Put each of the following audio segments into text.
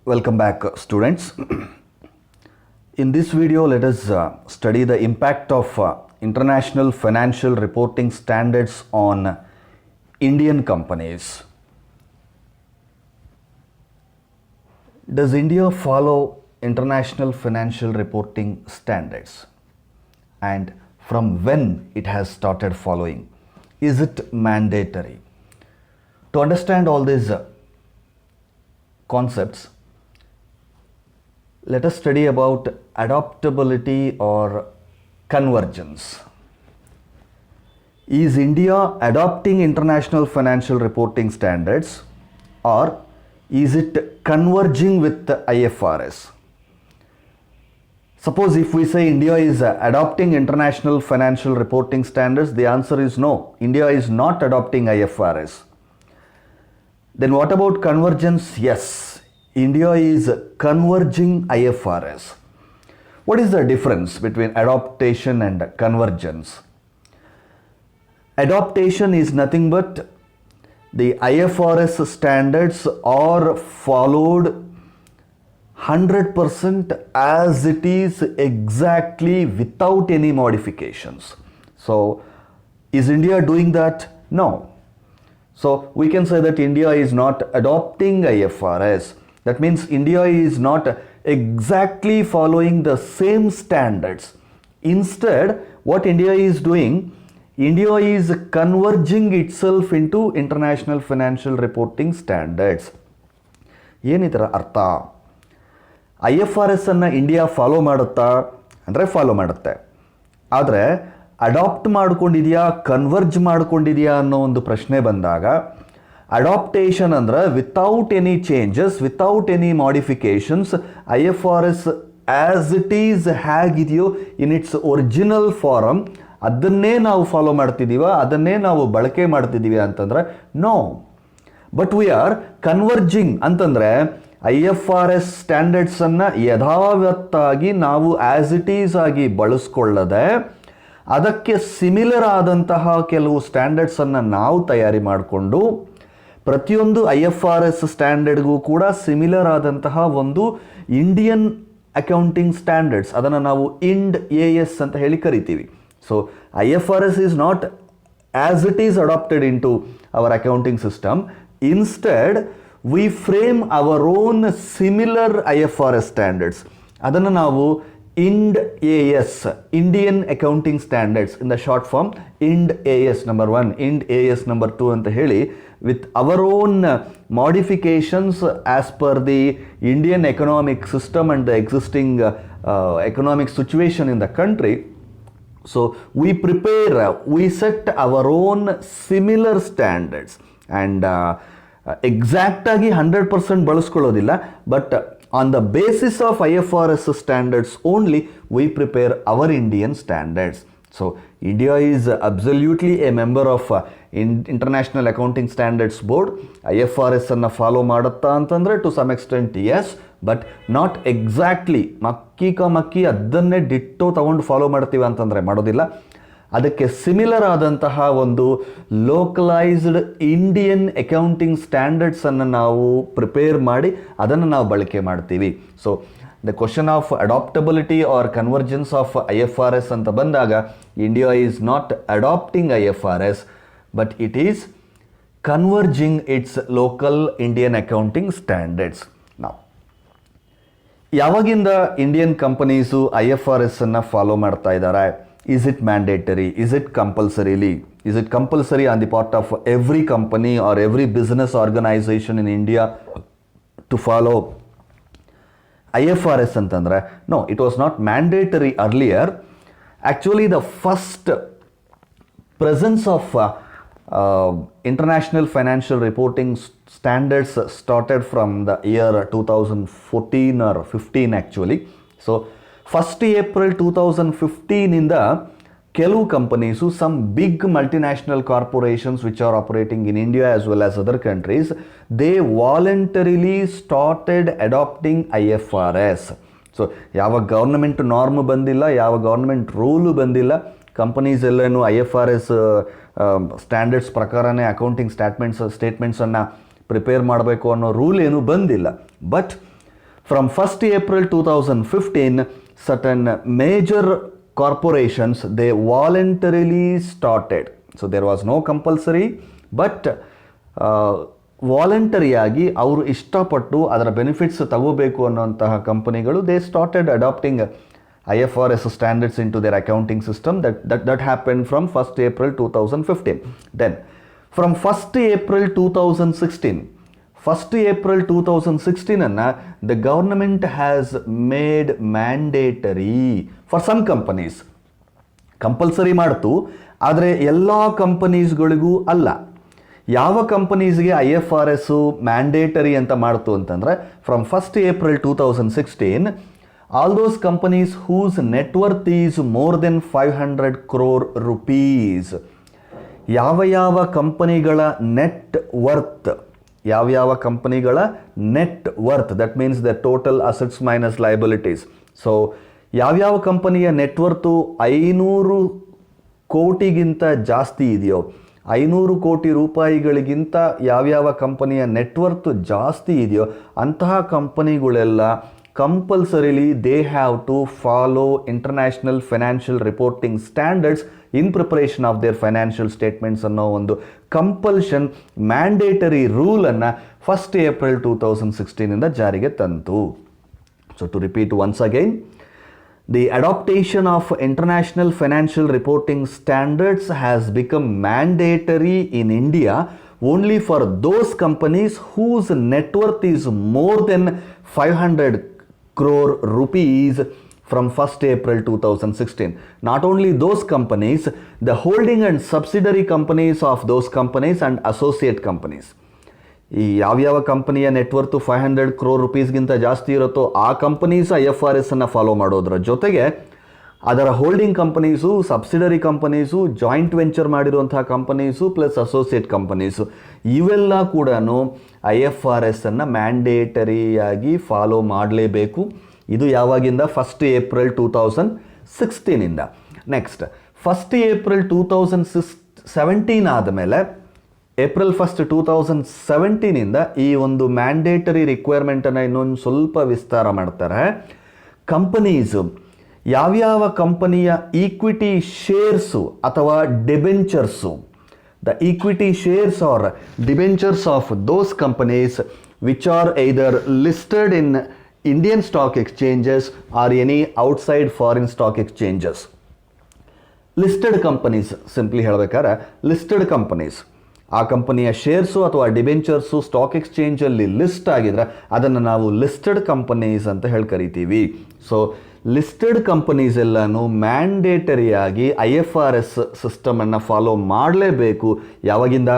Welcome back, students. In this video, let us study the impact of international financial reporting standards on Indian companies. Does India follow international financial reporting standards? And from when it has started following? Is it mandatory? To understand all these concepts, let us study about adoptability or convergence. Is India adopting international financial reporting standards, or is it converging with the IFRS? Suppose if we say India is adopting international financial reporting standards, the answer is no. India is not adopting IFRS. Then what about convergence? Yes. India is converging IFRS. What is the difference between adaptation and convergence? Adaptation is nothing but the IFRS standards are followed 100% as it is exactly without any modifications. So, is India doing that? No. So, we can say that India is not adopting IFRS. That means India is not exactly following the same standards. Instead, what India is doing, India is converging itself into international financial reporting standards. ಏನಿದರ ಅರ್ಥ? IFRS ಅನ್ನು India follow ಮಾಡುತ್ತಾ ಅಂದರೆ follow ಮಾಡುತ್ತೆ, ಆದರೆ adapt ಮಾಡ್ಕೊಂಡಿದೆಯಾ converge ಮಾಡ್ಕೊಂಡಿದೆಯಾ ಅನ್ನೋ ಒಂದು ಪ್ರಶ್ನೆ ಬಂದಾಗ ಅಡಾಪ್ಟೇಷನ್ ಅಂದರೆ without any changes, without any modifications, IFRS as it is ಹೇಗಿದೆಯೋ ಇನ್ ಇಟ್ಸ್ ಒರಿಜಿನಲ್ ಫಾರಮ್ ಅದನ್ನೇ ನಾವು ಫಾಲೋ ಮಾಡ್ತಿದ್ದೀವ, ಅದನ್ನೇ ನಾವು ಬಳಕೆ ಮಾಡ್ತಿದ್ದೀವಿ ಅಂತಂದರೆ no. But we are converging ಅಂತಂದರೆ IFRS ಸ್ಟ್ಯಾಂಡರ್ಡ್ಸನ್ನು ಯಥಾವತ್ತಾಗಿ ನಾವು ಆ್ಯಸ್ ಇಟ್ ಈಸ್ ಆಗಿ ಬಳಸ್ಕೊಳ್ಳದೆ ಅದಕ್ಕೆ ಸಿಮಿಲರ್ ಆದಂತಹ ಕೆಲವು ಸ್ಟ್ಯಾಂಡರ್ಡ್ಸನ್ನು ನಾವು ತಯಾರಿ ಮಾಡಿಕೊಂಡು ಪ್ರತಿಯೊಂದು IFRS ಸ್ಟ್ಯಾಂಡರ್ಡ್ಗೂ ಕೂಡ ಸಿಮಿಲರ್ ಆದಂತಹ ಒಂದು ಇಂಡಿಯನ್ ಅಕೌಂಟಿಂಗ್ ಸ್ಟ್ಯಾಂಡರ್ಡ್ಸ್, ಅದನ್ನು ನಾವು ಇಂಡ್ AS ಅಂತ ಹೇಳಿ ಕರಿತೀವಿ. So IFRS is not as it is adopted into our accounting system. Instead we frame our own similar IFRS standards, ಅದನ್ನು ನಾವು Ind AS, Indian accounting standards in the short form Ind AS number 1, Ind AS number 2 ಅಂತ ಹೇಳಿ with our own modifications as per the Indian economic system and the existing economic situation in the country. So we set our own similar standards and exact ಆಗಿ 100% ಬಳಸ್ಕೊಳ್ಳೋದಿಲ್ಲ, but on the basis of IFRS standards only we prepare our Indian standards. So India is absolutely a member of International Accounting Standards Board. IFRS ಅನ್ನು follow ಮಾಡುತ್ತಾ ಅಂತಂದರೆ to some extent yes, but not exactly ಮಕ್ಕಿ ಅದನ್ನೇ ditto ತಗೊಂಡು follow ಮಾಡ್ತೀವಿ ಅಂತಂದರೆ ಮಾಡೋದಿಲ್ಲ. ಅದಕ್ಕೆ ಸಿಮಿಲರ್ ಆದಂತಹ ಒಂದು ಲೋಕಲೈಸ್ಡ್ ಇಂಡಿಯನ್ ಅಕೌಂಟಿಂಗ್ ಸ್ಟ್ಯಾಂಡರ್ಡ್ಸನ್ನು ನಾವು ಪ್ರಿಪೇರ್ ಮಾಡಿ ಅದನ್ನು ನಾವು ಬಳಕೆ ಮಾಡ್ತೀವಿ. So the question of adaptability or convergence of IFRS ಅಂತ ಬಂದಾಗ India is not adopting IFRS, but it is converging its local Indian accounting standards. ನಾವು ಯಾವಾಗಿಂದ ಇಂಡಿಯನ್ ಕಂಪನೀಸು IFRS ಅನ್ನು ಫಾಲೋ ಮಾಡ್ತಾ ಇದ್ದಾರೆ? Is it mandatory? Is it compulsorily? Is it compulsory on the part of every company or every business organization in India to follow IFRS ಅಂತಂದರೆ no, it was not mandatory earlier. Actually the first presence of international financial reporting standards started from the year 2014 or 15 actually. So 1st April 2015 ಇಂದ ಕೆಲವು companies, some big multinational corporations which are operating in India as well as other countries, they voluntarily started adopting IFRS. So ಯಾವ government norm ಬಂದಿಲ್ಲ, ಯಾವ government rule ಬಂದಿಲ್ಲ, companies ಎಲ್ಲೇನು IFRS standards ಪ್ರಕಾರನೇ accounting ಸ್ಟೇಟ್ಮೆಂಟ್ಸನ್ನು prepare ಮಾಡಬೇಕು ಅನ್ನೋ ರೂಲ್ ಏನೂ ಬಂದಿಲ್ಲ. But From 1st April 2015, certain major corporations, they voluntarily started. So there was no compulsory, but ವಾಲಂಟರಿಯಾಗಿ ಅವರು ಇಷ್ಟಪಟ್ಟು ಅದರ ಬೆನಿಫಿಟ್ಸ್ ತಗೋಬೇಕು ಅನ್ನೋಂತಹ ಕಂಪನಿಗಳು they started adopting IFRS standards into their accounting system. That happened from 1st April 2015. Then from 1st April 2016, 1st April 2016 anna the government has made mandatory for some companies. Compulsory ಮಾಡ್ತು, ಆದರೆ ಎಲ್ಲ ಕಂಪನೀಸ್ಗಳಿಗೂ ಅಲ್ಲ. ಯಾವ ಕಂಪನೀಸ್ಗೆ IFRS mandatory ಅಂತ ಮಾಡ್ತು ಅಂತಂದರೆ, from 1st April 2016, all those companies whose net worth is more than 500 crore rupees. ಯಾವ ಕಂಪನಿಗಳ ನೆಟ್ ವರ್ತ್, ಯಾವ ಕಂಪನಿಗಳ net worth, that means the total assets minus liabilities. So ಯಾವ್ಯಾವ ಕಂಪನಿಯ ನೆಟ್ವರ್ತು 500 ಕೋಟಿಗಿಂತ ಜಾಸ್ತಿ ಇದೆಯೋ, 500 ಕೋಟಿ ರೂಪಾಯಿಗಳಿಗಿಂತ ಯಾವ್ಯಾವ ಕಂಪನಿಯ ನೆಟ್ವರ್ತ್ ಜಾಸ್ತಿ ಇದೆಯೋ ಅಂತಹ ಕಂಪನಿಗಳೆಲ್ಲ compulsorily they have to follow international financial reporting standards in preparation of their financial statements ಅನ್ನೋ ಒಂದು ಕಂಪಲ್ಷನ್ ಮ್ಯಾಂಡೇಟರಿ ರೂಲನ್ನು 1st April 2016 ಜಾರಿಗೆ ತಂತು. So to repeat once again, the adaptation of international financial reporting standards has become mandatory in India only for those companies whose net worth is more than 500 crore rupees from 1st April 2016. Not only those companies, the holding and subsidiary companies of those companies and associate companies. ಈ ಯಾವ್ಯಾವ ಕಂಪನಿಯ ನೆಟ್ವರ್ತು 500 crore rupeesಗಿಂತ ಜಾಸ್ತಿ ಇರುತ್ತೋ ಆ companies IFRS ಅನ್ನು follow ಮಾಡೋದ್ರ ಜೊತೆಗೆ ಅದರ holding companies, subsidiary companies, joint venture ಮಾಡಿರುವಂತಹ ಕಂಪನೀಸು ಪ್ಲಸ್ ಅಸೋಸಿಯೇಟ್ ಕಂಪನೀಸು ಇವೆಲ್ಲ ಕೂಡ IFRS ಅನ್ನು ಮ್ಯಾಂಡೇಟರಿಯಾಗಿ ಫಾಲೋ ಮಾಡಲೇಬೇಕು. ಇದು ಯಾವಾಗಿಂದ? 1st April 2016ಇಂದ. Next 1st April 2017 ಆದಮೇಲೆ April 1st 2017ಇಂದ ಈ ಒಂದು ಮ್ಯಾಂಡೇಟರಿ ರಿಕ್ವೈರ್ಮೆಂಟನ್ನು ಇನ್ನೊಂದು ಸ್ವಲ್ಪ ವಿಸ್ತಾರ ಮಾಡ್ತಾರೆ. ಕಂಪನೀಸು ಯಾವ್ಯಾವ ಕಂಪನಿಯ ಈಕ್ವಿಟಿ ಶೇರ್ಸು ಅಥವಾ debentures, the equity shares or debentures of those companies which are either listed in Indian stock exchanges or any outside foreign stock exchanges. Listed companies, simply ಹೇಳಬೇಕಾದ್ರೆ listed companies, ಆ ಕಂಪನಿಯ shares ಅಥವಾ debentures stock ಎಕ್ಸ್ಚೇಂಜಲ್ಲಿ list ಆಗಿದ್ರೆ ಅದನ್ನು ನಾವು listed companies ಅಂತ ಹೇಳಿ ಕರಿತೀವಿ. ಸೊ ಲಿಸ್ಟೆಡ್ ಕಂಪನೀಸ್ ಎಲ್ಲನೂ ಮ್ಯಾಂಡೇಟರಿಯಾಗಿ IFRS ಸಿಸ್ಟಮನ್ನು ಫಾಲೋ ಮಾಡಲೇಬೇಕು. ಯಾವಾಗಿಂದ?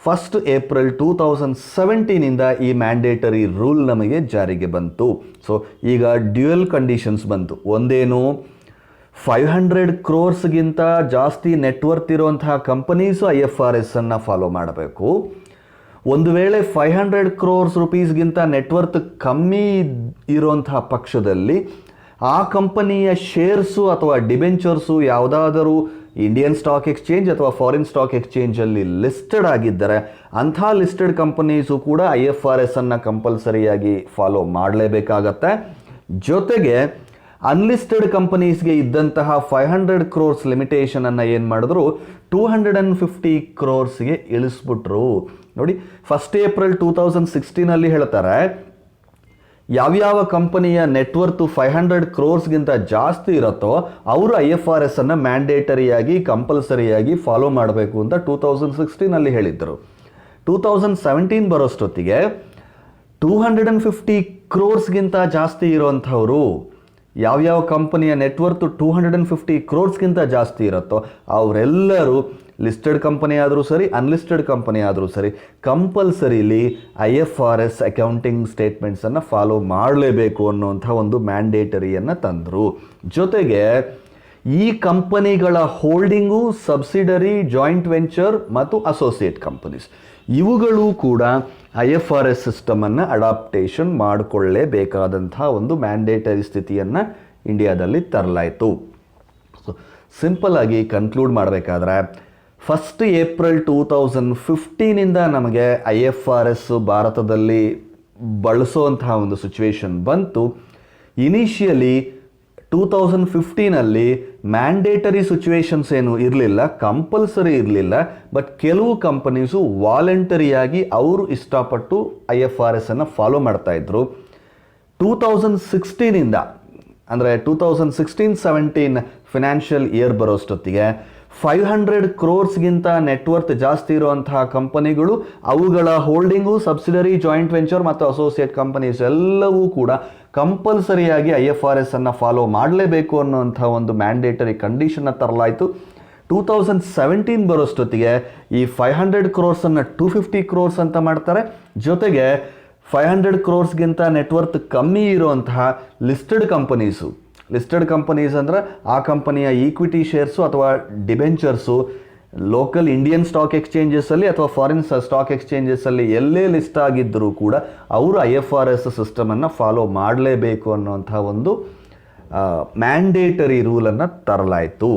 1st April 2017ಇಂದ ಈ ಮ್ಯಾಂಡೇಟರಿ ರೂಲ್ ನಮಗೆ ಜಾರಿಗೆ ಬಂತು. ಸೊ ಈಗ ಡ್ಯುಯಲ್ ಕಂಡೀಷನ್ಸ್ ಬಂತು. ಒಂದೇನು, 500 crores ಜಾಸ್ತಿ ನೆಟ್ವರ್ತ್ ಇರುವಂತಹ ಕಂಪನೀಸು IFRS ಅನ್ನು ಫಾಲೋ ಮಾಡಬೇಕು. ಒಂದು ವೇಳೆ 500 crores rupeesಗಿಂತ ನೆಟ್ವರ್ತ್ ಕಮ್ಮಿ ಇರುವಂತಹ ಪಕ್ಷದಲ್ಲಿ ಆ ಕಂಪನಿಯ ಶೇರ್ಸು ಅಥವಾ ಡಿಬೆಂಚರ್ಸು ಯಾವುದಾದರೂ ಇಂಡಿಯನ್ ಸ್ಟಾಕ್ ಎಕ್ಸ್ಚೇಂಜ್ ಅಥವಾ ಫಾರಿನ್ ಸ್ಟಾಕ್ ಎಕ್ಸ್ಚೇಂಜಲ್ಲಿ ಲಿಸ್ಟೆಡ್ ಆಗಿದ್ದರೆ ಅಂಥ ಲಿಸ್ಟೆಡ್ ಕಂಪನೀಸು ಕೂಡ IFRS ಅನ್ನು ಕಂಪಲ್ಸರಿಯಾಗಿ ಫಾಲೋ ಮಾಡಲೇಬೇಕಾಗತ್ತೆ. ಜೊತೆಗೆ ಅನ್ಲಿಸ್ಟೆಡ್ ಕಂಪನೀಸ್ಗೆ ಇದ್ದಂತಹ 500 crores ಲಿಮಿಟೇಷನ್ ಅನ್ನು ಏನು ಮಾಡಿದ್ರು, 250 crores ಇಳಿಸ್ಬಿಟ್ರು. ನೋಡಿ, 1st April 2016 ಹೇಳ್ತಾರೆ ಯಾವ್ಯಾವ ಕಂಪನಿಯ ನೆಟ್ವರ್ತು 500 crores ಜಾಸ್ತಿ ಇರುತ್ತೋ ಅವರು IFRS ಅನ್ನು ಮ್ಯಾಂಡೇಟರಿಯಾಗಿ ಕಂಪಲ್ಸರಿಯಾಗಿ ಫಾಲೋ ಮಾಡಬೇಕು ಅಂತ 2016 ಹೇಳಿದ್ದರು. 2017 ಬರೋಷ್ಟೊತ್ತಿಗೆ 250 crores ಜಾಸ್ತಿ ಇರುವಂಥವರು, ಯಾವ್ಯಾವ ಕಂಪನಿಯ ನೆಟ್ವರ್ತು 250 crores ಜಾಸ್ತಿ ಇರುತ್ತೋ ಅವರೆಲ್ಲರೂ ಲಿಸ್ಟೆಡ್ ಕಂಪನಿ ಆದರೂ ಸರಿ, ಅನ್ಲಿಸ್ಟೆಡ್ ಕಂಪನಿ ಆದರೂ ಸರಿ, ಕಂಪಲ್ಸರಿಲಿ IFRS ಅಕೌಂಟಿಂಗ್ ಸ್ಟೇಟ್ಮೆಂಟ್ಸನ್ನು ಫಾಲೋ ಮಾಡಲೇಬೇಕು ಅನ್ನುವಂಥ ಒಂದು ಮ್ಯಾಂಡೇಟರಿಯನ್ನು ತಂದರು. ಜೊತೆಗೆ ಈ ಕಂಪನಿಗಳ ಹೋಲ್ಡಿಂಗು, ಸಬ್ಸಿಡರಿ, ಜಾಯಿಂಟ್ ವೆಂಚರ್ ಮತ್ತು ಅಸೋಸಿಯೇಟ್ ಕಂಪನೀಸ್ ಇವುಗಳು ಕೂಡ IFRS ಸಿಸ್ಟಮನ್ನು ಅಡಾಪ್ಟೇಷನ್ ಮಾಡಿಕೊಳ್ಳೇಬೇಕಾದಂಥ ಒಂದು ಮ್ಯಾಂಡೇಟರಿ ಸ್ಥಿತಿಯನ್ನು ಇಂಡಿಯಾದಲ್ಲಿ ತರಲಾಯಿತು. ಸೊ ಸಿಂಪಲ್ ಆಗಿ ಕನ್ಕ್ಲೂಡ್ ಮಾಡಬೇಕಾದ್ರೆ 1st April 2015ಇಂದ ನಮಗೆ IFRS ಭಾರತದಲ್ಲಿ ಬಳಸೋಂತಹ ಒಂದು ಸಿಚುವೇಶನ್ ಬಂತು. ಇನಿಷಿಯಲಿ 2015 ಮ್ಯಾಂಡೇಟರಿ ಸಿಚುವೇಶನ್ಸ್ ಏನು ಇರಲಿಲ್ಲ, ಕಂಪಲ್ಸರಿ ಇರಲಿಲ್ಲ. ಬಟ್ ಕೆಲವು ಕಂಪನೀಸು ವಾಲಂಟರಿಯಾಗಿ ಅವರು ಇಷ್ಟಪಟ್ಟು IFRS ಅನ್ನು ಫಾಲೋ ಮಾಡ್ತಾಯಿದ್ರು. 2016 ಅಂದರೆ 2016-17 ಫಿನಾನ್ಷಿಯಲ್ ಇಯರ್ ಬರೋಷ್ಟೊತ್ತಿಗೆ 500 crores ನೆಟ್ವರ್ತ್ ಜಾಸ್ತಿ ಇರುವಂತಹ ಕಂಪನಿಗಳು, ಅವುಗಳ ಹೋಲ್ಡಿಂಗು, ಸಬ್ಸಿಡರಿ, ಜಾಯಿಂಟ್ ವೆಂಚರ್ ಮತ್ತು ಅಸೋಸಿಯೇಟ್ ಕಂಪನೀಸ್ ಎಲ್ಲವೂ ಕೂಡ ಕಂಪಲ್ಸರಿಯಾಗಿ IFRS ಅನ್ನು ಫಾಲೋ ಮಾಡಲೇಬೇಕು ಅನ್ನುವಂಥ ಒಂದು ಮ್ಯಾಂಡೇಟರಿ ಕಂಡೀಷನ್ನ ತರಲಾಯಿತು. 2017 ಬರೋಷ್ಟೊತ್ತಿಗೆ ಈ 500 crores-ಅನ್ನು 250 crores ಅಂತ ಮಾಡ್ತಾರೆ. ಜೊತೆಗೆ 500 crores ನೆಟ್ವರ್ತ್ ಕಮ್ಮಿ ಇರುವಂತಹ ಲಿಸ್ಟೆಡ್ ಕಂಪನೀಸ್ ಅಂದರೆ ಆ ಕಂಪನಿಯ ಈಕ್ವಿಟಿ ಶೇರ್ಸು ಅಥವಾ ಡಿಬೆಂಚರ್ಸು ಲೋಕಲ್ ಇಂಡಿಯನ್ ಸ್ಟಾಕ್ ಎಕ್ಸ್ಚೇಂಜಸ್ಸಲ್ಲಿ ಅಥವಾ ಫಾರಿನ್ ಸ್ಟಾಕ್ ಎಕ್ಸ್ಚೇಂಜಸ್ಸಲ್ಲಿ ಎಲ್ಲೇ ಲಿಸ್ಟ್ ಆಗಿದ್ದರೂ ಕೂಡ ಅವರು IFRS ಸಿಸ್ಟಮನ್ನು ಫಾಲೋ ಮಾಡಲೇಬೇಕು ಅನ್ನುವಂಥ ಒಂದು ಮ್ಯಾಂಡೇಟರಿ ರೂಲನ್ನು ತರಲಾಯಿತು.